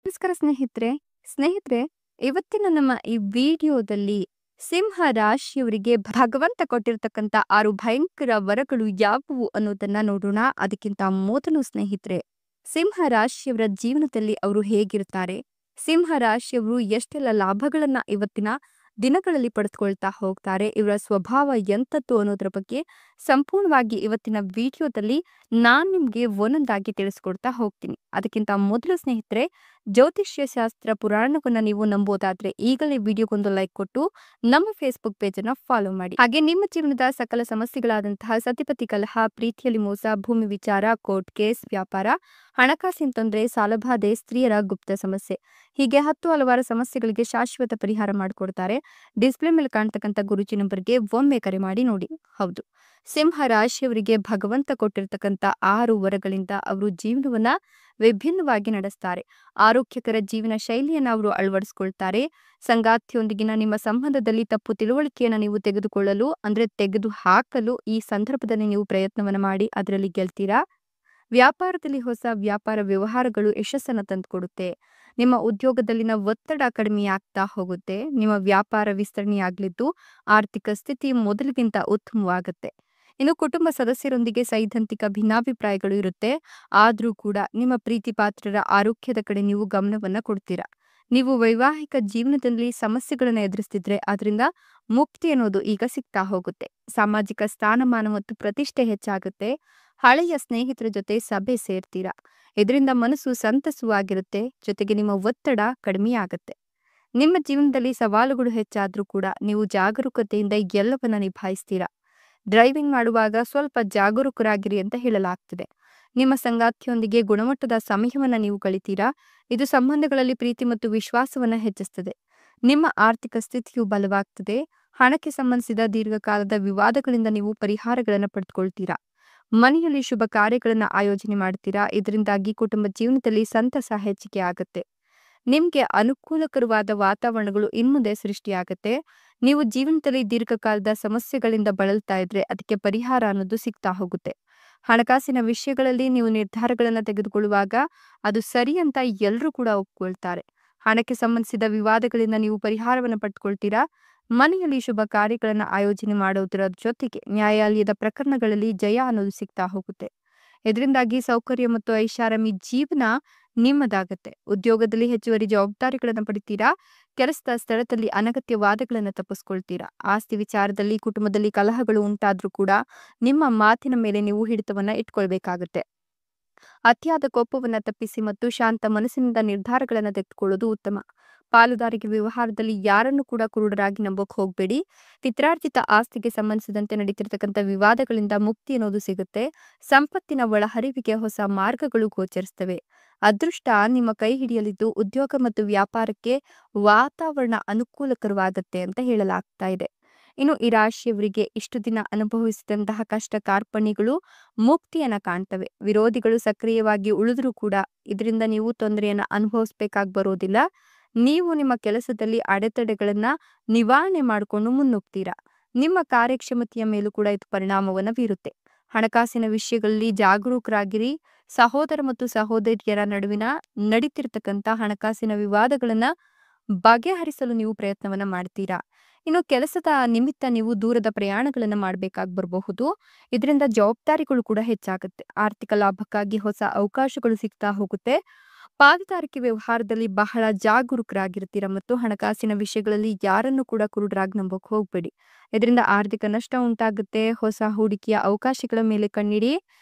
ನಮಸ್ಕಾರ ಸ್ನೇಹಿತರೆ, ಇವತ್ತಿನ ನಮ್ಮ ಈ ವಿಡಿಯೋದಲ್ಲಿ ಸಿಂಹ ರಾಶಿಯವರಿಗೆ ಭಗವಂತ ಕೊಟ್ಟಿರ್ತಕ್ಕಂಥ 6 ಭಯಂಕರ ವರಗಳು ಯಾವುವು ಅನ್ನೋದನ್ನ ನೋಡೋಣ. ಅದಕ್ಕಿಂತ ಮೊದಲು ಸ್ನೇಹಿತರೆ, ಸಿಂಹ ರಾಶಿಯವರ ಜೀವನದಲ್ಲಿ ಅವರು ಹೇಗಿರ್ತಾರೆ? ಸಿಂಹ ರಾಶಿಯವರು ಎಷ್ಟೆಲ್ಲ ಲಾಭಗಳನ್ನ ಇವತ್ತಿನ ದಿನಗಳಲ್ಲಿ ಪಡೆದುಕೊಳ್ತಾ ಹೋಗ್ತಾರೆ? ಇವರ ಸ್ವಭಾವ ಎಂಥದ್ದು ಅನ್ನೋದ್ರ ಬಗ್ಗೆ ಸಂಪೂರ್ಣವಾಗಿ ಇವತ್ತಿನ ವಿಡಿಯೋದಲ್ಲಿ ನಾನ್ ನಿಮ್ಗೆ ಒಂದೊಂದಾಗಿ ತಿಳಿಸ್ಕೊಡ್ತಾ ಹೋಗ್ತೀನಿ. ಅದಕ್ಕಿಂತ ಮೊದಲು ಸ್ನೇಹಿತರೆ, ಜ್ಯೋತಿಷ್ಯ ಶಾಸ್ತ್ರ ಪುರಾಣವನ್ನ ನೀವು ನಂಬೋದಾದ್ರೆ ಈಗಲೇ ವಿಡಿಯೋಗೊಂದು ಲೈಕ್ ಕೊಟ್ಟು ನಮ್ಮ ಫೇಸ್ಬುಕ್ ಪೇಜ್ ಅನ್ನ ಫಾಲೋ ಮಾಡಿ. ಹಾಗೆ ನಿಮ್ಮ ಜೀವನದ ಸಕಲ ಸಮಸ್ಯೆಗಳಾದಂತಹ ಸತಿಪತಿ ಕಲಹ, ಪ್ರೀತಿಯಲ್ಲಿ ಮೋಸ, ಭೂಮಿ ವಿಚಾರ, ಕೋರ್ಟ್ ಕೇಸ್, ವ್ಯಾಪಾರ, ಹಣಕಾಸಿನ ತೊಂದರೆ, ಸಾಲಬಾಧೆ, ಸ್ತ್ರೀಯರ ಗುಪ್ತ ಸಮಸ್ಯೆ, ಹೀಗೆ 10 ಹಲವಾರು ಸಮಸ್ಯೆಗಳಿಗೆ ಶಾಶ್ವತ ಪರಿಹಾರ ಮಾಡಿಕೊಡ್ತಾರೆ. ಡಿಸ್ಪ್ಲೇ ಮೇಲೆ ಕಾಣ್ತಕ್ಕಂಥ ಗುರುಜಿ ನಂಬರ್ಗೆ ಒಮ್ಮೆ ಕರೆ ಮಾಡಿ ನೋಡಿ. ಹೌದು, ಸಿಂಹ ರಾಶಿಯವರಿಗೆ ಭಗವಂತ ಕೊಟ್ಟಿರ್ತಕ್ಕಂಥ 6 ವರಗಳಿಂದ ಅವರು ಜೀವನವನ್ನ ವಿಭಿನ್ನವಾಗಿ ನಡೆಸ್ತಾರೆ. ಆರೋಗ್ಯಕರ ಜೀವನ ಶೈಲಿಯನ್ನು ಅವರು ಅಳವಡಿಸಿಕೊಳ್ತಾರೆ. ಸಂಗಾತಿಯೊಂದಿಗಿನ ನಿಮ್ಮ ಸಂಬಂಧದಲ್ಲಿ ತಪ್ಪು ತಿಳುವಳಿಕೆಯನ್ನು ನೀವು ತೆಗೆದು ಹಾಕಲು ಈ ಸಂದರ್ಭದಲ್ಲಿ ನೀವು ಪ್ರಯತ್ನವನ್ನ ಮಾಡಿ ಅದರಲ್ಲಿ ಗೆಲ್ತೀರಾ. ವ್ಯಾಪಾರದಲ್ಲಿ ಹೊಸ ವ್ಯಾಪಾರ ವ್ಯವಹಾರಗಳು ಯಶಸ್ಸನ್ನು ತಂದುಕೊಡುತ್ತೆ. ನಿಮ್ಮ ಉದ್ಯೋಗದಲ್ಲಿನ ಒತ್ತಡ ಕಡಿಮೆಯಾಗ್ತಾ ಹೋಗುತ್ತೆ. ನಿಮ್ಮ ವ್ಯಾಪಾರ ವಿಸ್ತರಣೆಯಾಗಲಿದ್ದು ಆರ್ಥಿಕ ಸ್ಥಿತಿ ಮೊದಲಿಗಿಂತ ಉತ್ತಮವಾಗುತ್ತೆ. ಇನ್ನು ಕುಟುಂಬ ಸದಸ್ಯರೊಂದಿಗೆ ಸೈದ್ಧಾಂತಿಕ ಭಿನ್ನಾಭಿಪ್ರಾಯಗಳು ಇರುತ್ತೆ. ಆದ್ರೂ ಕೂಡ ನಿಮ್ಮ ಪ್ರೀತಿ ಪಾತ್ರರ ಆರೋಗ್ಯದ ಕಡೆ ನೀವು ಗಮನವನ್ನ ಕೊಡ್ತೀರಾ. ನೀವು ವೈವಾಹಿಕ ಜೀವನದಲ್ಲಿ ಸಮಸ್ಯೆಗಳನ್ನ ಎದುರಿಸ್ತಿದ್ರೆ ಅದರಿಂದ ಮುಕ್ತಿ ಅನ್ನೋದು ಈಗ ಸಿಗ್ತಾ ಹೋಗುತ್ತೆ. ಸಾಮಾಜಿಕ ಸ್ಥಾನಮಾನ ಮತ್ತು ಪ್ರತಿಷ್ಠೆ ಹೆಚ್ಚಾಗುತ್ತೆ. ಹಳೆಯ ಸ್ನೇಹಿತರ ಜೊತೆ ಸಭೆ ಸೇರ್ತೀರಾ. ಇದರಿಂದ ಮನಸ್ಸು ಸಂತಸವಾಗಿರುತ್ತೆ. ಜೊತೆಗೆ ನಿಮ್ಮ ಒತ್ತಡ ಕಡಿಮೆಯಾಗುತ್ತೆ. ನಿಮ್ಮ ಜೀವನದಲ್ಲಿ ಸವಾಲುಗಳು ಹೆಚ್ಚಾದ್ರೂ ಕೂಡ ನೀವು ಜಾಗರೂಕತೆಯಿಂದ ಎಲ್ಲವನ್ನ ನಿಭಾಯಿಸ್ತೀರಾ. ಡ್ರೈವಿಂಗ್ ಮಾಡುವಾಗ ಸ್ವಲ್ಪ ಜಾಗರೂಕರಾಗಿರಿ ಅಂತ ಹೇಳಲಾಗ್ತದೆ. ನಿಮ್ಮ ಸಂಗಾತಿಯೊಂದಿಗೆ ಗುಣಮಟ್ಟದ ಸಮಯವನ್ನ ನೀವು ಕಳಿತೀರಾ. ಇದು ಸಂಬಂಧಗಳಲ್ಲಿ ಪ್ರೀತಿ ಮತ್ತು ವಿಶ್ವಾಸವನ್ನ ಹೆಚ್ಚಿಸ್ತದೆ. ನಿಮ್ಮ ಆರ್ಥಿಕ ಸ್ಥಿತಿಯು ಬಲವಾಗ್ತದೆ. ಹಣಕ್ಕೆ ಸಂಬಂಧಿಸಿದ ದೀರ್ಘಕಾಲದ ವಿವಾದಗಳಿಂದ ನೀವು ಪರಿಹಾರಗಳನ್ನು ಪಡೆದುಕೊಳ್ತೀರಾ. ಮನೆಯಲ್ಲಿ ಶುಭ ಕಾರ್ಯಗಳನ್ನು ಆಯೋಜನೆ ಮಾಡ್ತೀರಾ. ಇದರಿಂದಾಗಿ ಕುಟುಂಬ ಜೀವನದಲ್ಲಿ ಸಂತಸ ಹೆಚ್ಚಿಗೆ ಆಗುತ್ತೆ. ನಿಮ್ಗೆ ಅನುಕೂಲಕರವಾದ ವಾತಾವರಣಗಳು ಇನ್ಮುಂದೆ ಸೃಷ್ಟಿಯಾಗುತ್ತೆ. ನೀವು ಜೀವನದಲ್ಲಿ ದೀರ್ಘಕಾಲದ ಸಮಸ್ಯೆಗಳಿಂದ ಬಳಲ್ತಾ ಇದ್ರೆ ಅದಕ್ಕೆ ಪರಿಹಾರ ಅನ್ನೋದು ಸಿಗ್ತಾ ಹೋಗುತ್ತೆ. ಹಣಕಾಸಿನ ವಿಷಯಗಳಲ್ಲಿ ನೀವು ನಿರ್ಧಾರಗಳನ್ನು ತೆಗೆದುಕೊಳ್ಳುವಾಗ ಅದು ಸರಿ ಅಂತ ಎಲ್ಲರೂ ಕೂಡ ಒಪ್ಕೊಳ್ತಾರೆ. ಹಣಕ್ಕೆ ಸಂಬಂಧಿಸಿದ ವಿವಾದಗಳಿಂದ ನೀವು ಪರಿಹಾರವನ್ನು ಪಡೆದುಕೊಳ್ತೀರಾ. ಮನೆಯಲ್ಲಿ ಶುಭ ಕಾರ್ಯಗಳನ್ನು ಆಯೋಜನೆ ಮಾಡೋದರ ಜೊತೆಗೆ ನ್ಯಾಯಾಲಯದ ಪ್ರಕರಣಗಳಲ್ಲಿ ಜಯ ಅನ್ನೋದು ಸಿಗ್ತಾ ಹೋಗುತ್ತೆ. ಇದರಿಂದಾಗಿ ಸೌಕರ್ಯ ಮತ್ತು ಐಷಾರಾಮಿ ಜೀವನ ನಿಮ್ಮದಾಗತ್ತೆ. ಉದ್ಯೋಗದಲ್ಲಿ ಹೆಚ್ಚುವರಿ ಜವಾಬ್ದಾರಿಗಳನ್ನು ಪಡಿತೀರಾ. ಕೆಲಸದ ಸ್ಥಳದಲ್ಲಿ ಅನಗತ್ಯ ವಾದಗಳನ್ನು ತಪ್ಪಿಸ್ಕೊಳ್ತೀರಾ. ಆಸ್ತಿ ವಿಚಾರದಲ್ಲಿ ಕುಟುಂಬದಲ್ಲಿ ಕಲಹಗಳು ಉಂಟಾದ್ರೂ ಕೂಡ ನಿಮ್ಮ ಮಾತಿನ ಮೇಲೆ ನೀವು ಹಿಡಿತವನ್ನ ಇಟ್ಕೊಳ್ಬೇಕಾಗತ್ತೆ. ಅತಿಯಾದ ಕೋಪವನ್ನ ತಪ್ಪಿಸಿ ಮತ್ತು ಶಾಂತ ಮನಸ್ಸಿನಿಂದ ನಿರ್ಧಾರಗಳನ್ನು ತೆಗೆದುಕೊಳ್ಳೋದು ಉತ್ತಮ. ಪಾಲುದಾರಿಕೆ ವ್ಯವಹಾರದಲ್ಲಿ ಯಾರನ್ನು ಕೂಡ ಕುರುಡರಾಗಿ ನಂಬೋಕ್ ಹೋಗ್ಬೇಡಿ. ಪಿತ್ರಾರ್ಜಿತ ಆಸ್ತಿಗೆ ಸಂಬಂಧಿಸಿದಂತೆ ನಡೀತಿರ್ತಕ್ಕಂಥ ವಿವಾದಗಳಿಂದ ಮುಕ್ತಿ ಅನ್ನೋದು ಸಿಗುತ್ತೆ. ಸಂಪತ್ತಿನ ಒಳಹರಿವಿಗೆ ಹೊಸ ಮಾರ್ಗಗಳು ಗೋಚರಿಸ್ತವೆ. ಅದೃಷ್ಟ ನಿಮ್ಮ ಕೈ ಹಿಡಿಯಲಿದ್ದು ಉದ್ಯೋಗ ಮತ್ತು ವ್ಯಾಪಾರಕ್ಕೆ ವಾತಾವರಣ ಅನುಕೂಲಕರವಾಗತ್ತೆ ಅಂತ ಹೇಳಲಾಗ್ತಾ ಇದೆ. ಇನ್ನು ಈ ರಾಶಿಯವರಿಗೆ ಇಷ್ಟು ದಿನ ಅನುಭವಿಸಿದಂತಹ ಕಷ್ಟ ಕಾರ್ಪಣ್ಯಗಳು ಮುಕ್ತಿಯನ್ನ ಕಾಣ್ತವೆ. ವಿರೋಧಿಗಳು ಸಕ್ರಿಯವಾಗಿ ಉಳಿದ್ರೂ ಕೂಡ ಇದರಿಂದ ನೀವು ತೊಂದರೆಯನ್ನ ಅನುಭವಿಸ್ಬೇಕಾಗಿ ಬರೋದಿಲ್ಲ. ನೀವು ನಿಮ್ಮ ಕೆಲಸದಲ್ಲಿ ಅಡೆತಡೆಗಳನ್ನ ನಿವಾರಣೆ ಮಾಡಿಕೊಂಡು ಮುನ್ನುಗ್ತೀರಾ. ನಿಮ್ಮ ಕಾರ್ಯಕ್ಷಮತೆಯ ಮೇಲೂ ಕೂಡ ಇದು ಪರಿಣಾಮವನ್ನ ಬೀರುತ್ತೆ. ಹಣಕಾಸಿನ ವಿಷಯಗಳಲ್ಲಿ ಜಾಗರೂಕರಾಗಿರಿ. ಸಹೋದರ ಮತ್ತು ಸಹೋದರಿಯರ ನಡುವಿನ ನಡೀತಿರ್ತಕ್ಕಂಥ ಹಣಕಾಸಿನ ವಿವಾದಗಳನ್ನ ಬಗೆಹರಿಸಲು ನೀವು ಪ್ರಯತ್ನವನ್ನ ಮಾಡ್ತೀರಾ. ಇನ್ನು ಕೆಲಸದ ನಿಮಿತ್ತ ನೀವು ದೂರದ ಪ್ರಯಾಣಗಳನ್ನು ಮಾಡಬೇಕಾಗಿ ಬರಬಹುದು. ಇದರಿಂದ ಜವಾಬ್ದಾರಿಗಳು ಕೂಡ ಹೆಚ್ಚಾಗುತ್ತೆ. ಆರ್ಥಿಕ ಲಾಭಕ್ಕಾಗಿ ಹೊಸ ಅವಕಾಶಗಳು ಸಿಗ್ತಾ ಹೋಗುತ್ತೆ. ಪಾಲುದಾರಿಕೆ ವ್ಯವಹಾರದಲ್ಲಿ ಬಹಳ ಜಾಗರೂಕರಾಗಿರ್ತೀರಾ ಮತ್ತು ಹಣಕಾಸಿನ ವಿಷಯಗಳಲ್ಲಿ ಯಾರನ್ನು ಕೂಡ ಕುರುಡರಾಗಿ ನಂಬೋಕ್ ಹೋಗ್ಬೇಡಿ. ಇದರಿಂದ ಆರ್ಥಿಕ ನಷ್ಟ ಉಂಟಾಗುತ್ತೆ. ಹೊಸ ಹೂಡಿಕೆಯ ಅವಕಾಶಗಳ ಮೇಲೆ ಕಣ್ಣಿಡಿ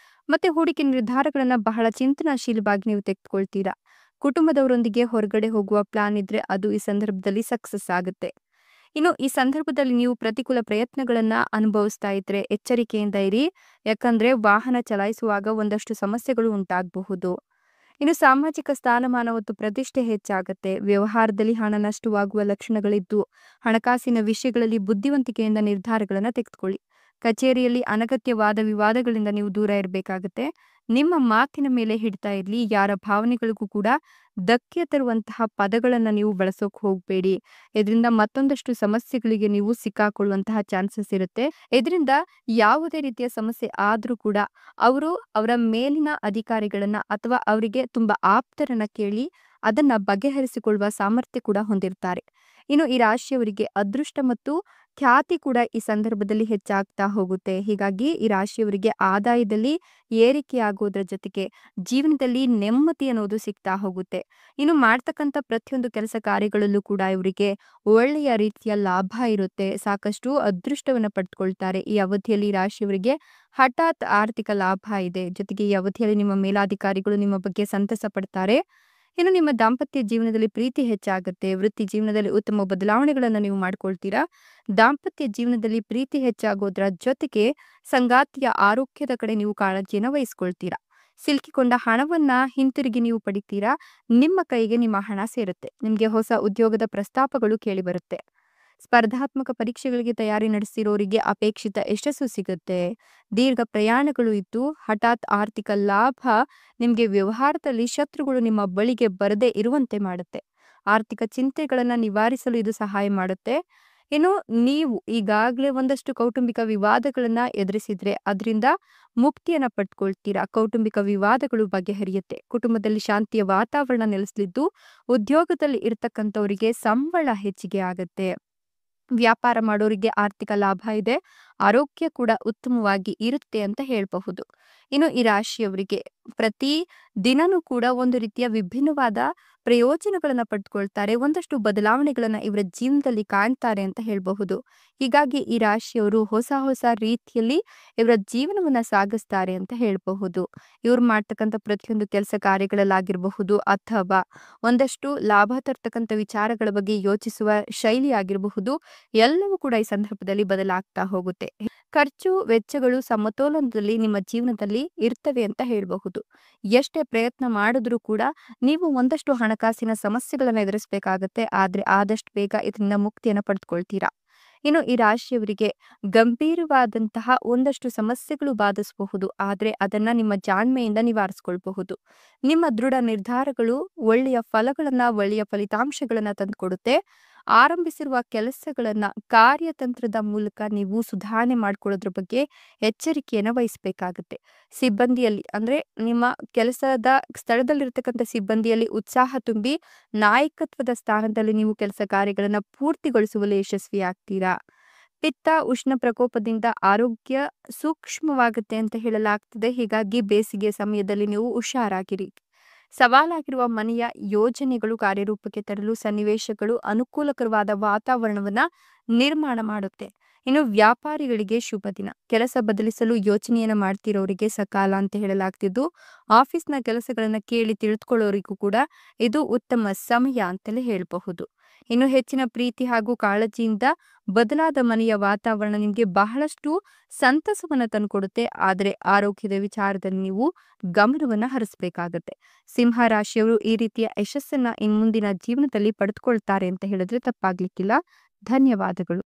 ಮತ್ತೆ ಹೂಡಿಕೆ ನಿರ್ಧಾರಗಳನ್ನ ಬಹಳ ಚಿಂತನಾಶೀಲವಾಗಿ ನೀವು ತೆಗೆದುಕೊಳ್ತೀರಾ. ಕುಟುಂಬದವರೊಂದಿಗೆ ಹೊರಗಡೆ ಹೋಗುವ ಪ್ಲಾನ್ ಇದ್ರೆ ಅದು ಈ ಸಂದರ್ಭದಲ್ಲಿ ಸಕ್ಸಸ್ ಆಗುತ್ತೆ. ಇನ್ನು ಈ ಸಂದರ್ಭದಲ್ಲಿ ನೀವು ಪ್ರತಿಕೂಲ ಪ್ರಯತ್ನಗಳನ್ನ ಅನುಭವಿಸ್ತಾ ಇದ್ರೆ ಎಚ್ಚರಿಕೆಯಿಂದ ಇರಿ. ಯಾಕಂದ್ರೆ ವಾಹನ ಚಲಾಯಿಸುವಾಗ ಒಂದಷ್ಟು ಸಮಸ್ಯೆಗಳು ಉಂಟಾಗಬಹುದು. ಇನ್ನು ಸಾಮಾಜಿಕ ಸ್ಥಾನಮಾನ ಮತ್ತು ಪ್ರತಿಷ್ಠೆ ಹೆಚ್ಚಾಗತ್ತೆ. ವ್ಯವಹಾರದಲ್ಲಿ ಹಣ ನಷ್ಟವಾಗುವ ಲಕ್ಷಣಗಳಿದ್ದು ಹಣಕಾಸಿನ ವಿಷಯಗಳಲ್ಲಿ ಬುದ್ಧಿವಂತಿಕೆಯಿಂದ ನಿರ್ಧಾರಗಳನ್ನು ತೆಗೆದುಕೊಳ್ಳಿ. ಕಚೇರಿಯಲ್ಲಿ ಅನಗತ್ಯವಾದ ವಿವಾದಗಳಿಂದ ನೀವು ದೂರ ಇರಬೇಕಾಗತ್ತೆ. ನಿಮ್ಮ ಮಾತಿನ ಮೇಲೆ ಹಿಡ್ತಾ ಇರ್ಲಿ. ಯಾರ ಭಾವನೆಗಳಿಗೂ ಕೂಡ ಧಕ್ಕೆ ತರುವಂತಹ ಪದಗಳನ್ನ ನೀವು ಬಳಸೋಕ್ ಹೋಗ್ಬೇಡಿ. ಇದರಿಂದ ಮತ್ತೊಂದಷ್ಟು ಸಮಸ್ಯೆಗಳಿಗೆ ನೀವು ಸಿಕ್ಕಾಕೊಳ್ಳುವಂತಹ ಚಾನ್ಸಸ್ ಇರುತ್ತೆ. ಇದರಿಂದ ಯಾವುದೇ ರೀತಿಯ ಸಮಸ್ಯೆ ಆದ್ರೂ ಕೂಡ ಅವರ ಮೇಲಿನ ಅಧಿಕಾರಿಗಳನ್ನ ಅಥವಾ ಅವರಿಗೆ ತುಂಬಾ ಆಪ್ತರನ್ನ ಕೇಳಿ ಅದನ್ನ ಬಗೆಹರಿಸಿಕೊಳ್ಳುವ ಸಾಮರ್ಥ್ಯ ಕೂಡ ಹೊಂದಿರ್ತಾರೆ. ಇನ್ನು ಈ ರಾಶಿಯವರಿಗೆ ಅದೃಷ್ಟ ಮತ್ತು ಖ್ಯಾತಿ ಕೂಡ ಈ ಸಂದರ್ಭದಲ್ಲಿ ಹೆಚ್ಚಾಗ್ತಾ ಹೋಗುತ್ತೆ. ಹೀಗಾಗಿ ಈ ರಾಶಿಯವರಿಗೆ ಆದಾಯದಲ್ಲಿ ಏರಿಕೆಯಾಗೋದ್ರ ಜೊತೆಗೆ ಜೀವನದಲ್ಲಿ ನೆಮ್ಮದಿ ಅನ್ನೋದು ಸಿಗ್ತಾ ಹೋಗುತ್ತೆ. ಇನ್ನು ಮಾಡ್ತಕ್ಕಂಥ ಪ್ರತಿಯೊಂದು ಕೆಲಸ ಕಾರ್ಯಗಳಲ್ಲೂ ಕೂಡ ಇವರಿಗೆ ಒಳ್ಳೆಯ ರೀತಿಯ ಲಾಭ ಇರುತ್ತೆ. ಸಾಕಷ್ಟು ಅದೃಷ್ಟವನ್ನ ಪಡ್ಕೊಳ್ತಾರೆ. ಈ ಅವಧಿಯಲ್ಲಿ ಈ ರಾಶಿಯವರಿಗೆ ಹಠಾತ್ ಆರ್ಥಿಕ ಲಾಭ ಇದೆ. ಜೊತೆಗೆ ಈ ಅವಧಿಯಲ್ಲಿ ನಿಮ್ಮ ಮೇಲಾಧಿಕಾರಿಗಳು ನಿಮ್ಮ ಬಗ್ಗೆ ಸಂತಸ ಪಡ್ತಾರೆ. ಇನ್ನು ನಿಮ್ಮ ದಾಂಪತ್ಯ ಜೀವನದಲ್ಲಿ ಪ್ರೀತಿ ಹೆಚ್ಚಾಗುತ್ತೆ. ವೃತ್ತಿ ಜೀವನದಲ್ಲಿ ಉತ್ತಮ ಬದಲಾವಣೆಗಳನ್ನ ನೀವು ಮಾಡ್ಕೊಳ್ತೀರಾ. ದಾಂಪತ್ಯ ಜೀವನದಲ್ಲಿ ಪ್ರೀತಿ ಹೆಚ್ಚಾಗೋದ್ರ ಜೊತೆಗೆ ಸಂಗಾತಿಯ ಆರೋಗ್ಯದ ಕಡೆ ನೀವು ಕಾಳಜಿಯನ್ನ ವಹಿಸ್ಕೊಳ್ತೀರಾ. ಸಿಲುಕಿಕೊಂಡ ಹಣವನ್ನ ಹಿಂತಿರುಗಿ ನೀವು ಪಡಿತೀರಾ. ನಿಮ್ಮ ಕೈಗೆ ನಿಮ್ಮ ಹಣ ಸೇರುತ್ತೆ. ನಿಮ್ಗೆ ಹೊಸ ಉದ್ಯೋಗದ ಪ್ರಸ್ತಾಪಗಳು ಕೇಳಿಬರುತ್ತೆ. ಸ್ಪರ್ಧಾತ್ಮಕ ಪರೀಕ್ಷೆಗಳಿಗೆ ತಯಾರಿ ನಡೆಸಿರೋರಿಗೆ ಅಪೇಕ್ಷಿತ ಯಶಸ್ಸು ಸಿಗುತ್ತೆ. ದೀರ್ಘ ಪ್ರಯಾಣಗಳು ಇದ್ದು ಹಠಾತ್ ಆರ್ಥಿಕ ಲಾಭ ನಿಮ್ಗೆ ವ್ಯವಹಾರದಲ್ಲಿ ಶತ್ರುಗಳು ನಿಮ್ಮ ಬಳಿಗೆ ಬರದೇ ಇರುವಂತೆ ಮಾಡುತ್ತೆ. ಆರ್ಥಿಕ ಚಿಂತೆಗಳನ್ನ ನಿವಾರಿಸಲು ಇದು ಸಹಾಯ ಮಾಡುತ್ತೆ. ಇನ್ನು ನೀವು ಈಗಾಗಲೇ ಒಂದಷ್ಟು ಕೌಟುಂಬಿಕ ವಿವಾದಗಳನ್ನ ಎದುರಿಸಿದ್ರೆ ಅದರಿಂದ ಮುಕ್ತಿಯನ್ನ ಪಡ್ಕೊಳ್ತೀರಾ. ಕೌಟುಂಬಿಕ ವಿವಾದಗಳು ಬಗೆಹರಿಯುತ್ತೆ. ಕುಟುಂಬದಲ್ಲಿ ಶಾಂತಿಯ ವಾತಾವರಣ ನೆಲೆಸಲಿದ್ದು ಉದ್ಯೋಗದಲ್ಲಿ ಇರ್ತಕ್ಕಂಥವರಿಗೆ ಸಂಬಳ ಹೆಚ್ಚಿಗೆ ಆಗತ್ತೆ. ವ್ಯಾಪಾರ ಮಾಡೋರಿಗೆ ಆರ್ಥಿಕ ಲಾಭ ಇದೆ. ಆರೋಗ್ಯ ಕೂಡ ಉತ್ತಮವಾಗಿ ಇರುತ್ತೆ ಅಂತ ಹೇಳಬಹುದು. ಇನ್ನು ಈ ರಾಶಿಯವರಿಗೆ ಪ್ರತಿ ದಿನನೂ ಕೂಡ ಒಂದು ರೀತಿಯ ವಿಭಿನ್ನವಾದ ಪ್ರಯೋಜನಗಳನ್ನ ಪಡ್ಕೊಳ್ತಾರೆ. ಒಂದಷ್ಟು ಬದಲಾವಣೆಗಳನ್ನ ಇವರ ಜೀವನದಲ್ಲಿ ಕಾಣ್ತಾರೆ ಅಂತ ಹೇಳಬಹುದು. ಹೀಗಾಗಿ ಈ ರಾಶಿಯವರು ಹೊಸ ಹೊಸ ರೀತಿಯಲ್ಲಿ ಇವರ ಜೀವನವನ್ನ ಸಾಗಿಸ್ತಾರೆ ಅಂತ ಹೇಳಬಹುದು. ಇವ್ರು ಮಾಡ್ತಕ್ಕಂಥ ಪ್ರತಿಯೊಂದು ಕೆಲಸ ಕಾರ್ಯಗಳಲ್ಲಾಗಿರಬಹುದು ಅಥವಾ ಒಂದಷ್ಟು ಲಾಭ ತರ್ತಕ್ಕಂಥ ವಿಚಾರಗಳ ಬಗ್ಗೆ ಯೋಚಿಸುವ ಶೈಲಿ ಆಗಿರಬಹುದು, ಎಲ್ಲವೂ ಕೂಡ ಈ ಸಂದರ್ಭದಲ್ಲಿ ಬದಲಾಗ್ತಾ ಹೋಗುತ್ತೆ. ಖರ್ಚು ವೆಚ್ಚಗಳು ಸಮತೋಲನದಲ್ಲಿ ನಿಮ್ಮ ಜೀವನದಲ್ಲಿ ಇರ್ತವೆ ಅಂತ ಹೇಳಬಹುದು. ಎಷ್ಟೇ ಪ್ರಯತ್ನ ಮಾಡಿದ್ರೂ ಕೂಡ ನೀವು ಒಂದಷ್ಟು ಹಣಕಾಸಿನ ಸಮಸ್ಯೆಗಳನ್ನ ಎದುರಿಸಬೇಕಾಗತ್ತೆ. ಆದ್ರೆ ಆದಷ್ಟು ಬೇಗ ಇದರಿಂದ ಮುಕ್ತಿಯನ್ನ ಪಡೆದುಕೊಳ್ತೀರಾ. ಇನ್ನು ಈ ರಾಶಿಯವರಿಗೆ ಗಂಭೀರವಾದಂತಹ ಒಂದಷ್ಟು ಸಮಸ್ಯೆಗಳು ಬಾಧಿಸಬಹುದು. ಆದ್ರೆ ಅದನ್ನ ನಿಮ್ಮ ಜಾಣ್ಮೆಯಿಂದ ನಿವಾರಿಸಿಕೊಳ್ಬಹುದು. ನಿಮ್ಮ ದೃಢ ನಿರ್ಧಾರಗಳು ಒಳ್ಳೆಯ ಫಲಗಳನ್ನ, ಒಳ್ಳೆಯ ಫಲಿತಾಂಶಗಳನ್ನ ತಂದುಕೊಡುತ್ತೆ. ಆರಂಭಿಸಿರುವ ಕೆಲಸಗಳನ್ನ ಕಾರ್ಯತಂತ್ರದ ಮೂಲಕ ನೀವು ಸುಧಾರಣೆ ಮಾಡ್ಕೊಳ್ಳೋದ್ರ ಬಗ್ಗೆ ಎಚ್ಚರಿಕೆಯನ್ನ ವಹಿಸಬೇಕಾಗುತ್ತೆ. ಸಿಬ್ಬಂದಿಯಲ್ಲಿ ಅಂದ್ರೆ ನಿಮ್ಮ ಕೆಲಸದ ಸ್ಥಳದಲ್ಲಿರ್ತಕ್ಕಂಥ ಸಿಬ್ಬಂದಿಯಲ್ಲಿ ಉತ್ಸಾಹ ತುಂಬಿ ನಾಯಕತ್ವದ ಸ್ಥಾನದಲ್ಲಿ ನೀವು ಕೆಲಸ ಕಾರ್ಯಗಳನ್ನ ಪೂರ್ತಿಗೊಳಿಸುವಲ್ಲಿ ಯಶಸ್ವಿಯಾಗ್ತೀರಾ. ಪಿತ್ತ ಉಷ್ಣ ಪ್ರಕೋಪದಿಂದ ಆರೋಗ್ಯ ಸೂಕ್ಷ್ಮವಾಗುತ್ತೆ ಅಂತ ಹೇಳಲಾಗ್ತದೆ. ಹೀಗಾಗಿ ಬೇಸಿಗೆ ಸಮಯದಲ್ಲಿ ನೀವು ಹುಷಾರಾಗಿರಿ. ಸವಾಲಾಗಿರುವ ಮನೆಯ ಯೋಜನೆಗಳು ಕಾರ್ಯರೂಪಕ್ಕೆ ತರಲು ಸನ್ನಿವೇಶಗಳು ಅನುಕೂಲಕರವಾದ ವಾತಾವರಣವನ್ನ ನಿರ್ಮಾಣ ಮಾಡುತ್ತೆ. ಇನ್ನು ವ್ಯಾಪಾರಿಗಳಿಗೆ ಶುಭ ದಿನ. ಕೆಲಸ ಬದಲಿಸಲು ಯೋಚನೆಯನ್ನ ಮಾಡ್ತಿರೋರಿಗೆ ಸಕಾಲ ಅಂತ ಹೇಳಲಾಗ್ತಿದ್ದು ಆಫೀಸ್ನ ಕೆಲಸಗಳನ್ನ ಕೇಳಿ ತಿಳಿದುಕೊಳ್ಳೋರಿಗೂ ಕೂಡ ಇದು ಉತ್ತಮ ಸಮಯ ಅಂತಲೇ ಹೇಳಬಹುದು. ಇನ್ನು ಹೆಚ್ಚಿನ ಪ್ರೀತಿ ಹಾಗೂ ಕಾಳಜಿಯಿಂದ ಬದಲಾದ ಮನೆಯ ವಾತಾವರಣ ನಿಮ್ಗೆ ಬಹಳಷ್ಟು ಸಂತಸವನ್ನ ತಂದುಕೊಡುತ್ತೆ. ಆದ್ರೆ ಆರೋಗ್ಯದ ವಿಚಾರದಲ್ಲಿ ನೀವು ಗಮನವನ್ನ ಹರಿಸಬೇಕಾಗತ್ತೆ. ಸಿಂಹ ರಾಶಿಯವರು ಈ ರೀತಿಯ ಯಶಸ್ಸನ್ನ ಇನ್ ಮುಂದಿನ ಜೀವನದಲ್ಲಿ ಪಡೆದುಕೊಳ್ತಾರೆ ಅಂತ ಹೇಳಿದ್ರೆ ತಪ್ಪಾಗ್ಲಿಕ್ಕಿಲ್ಲ. ಧನ್ಯವಾದಗಳು.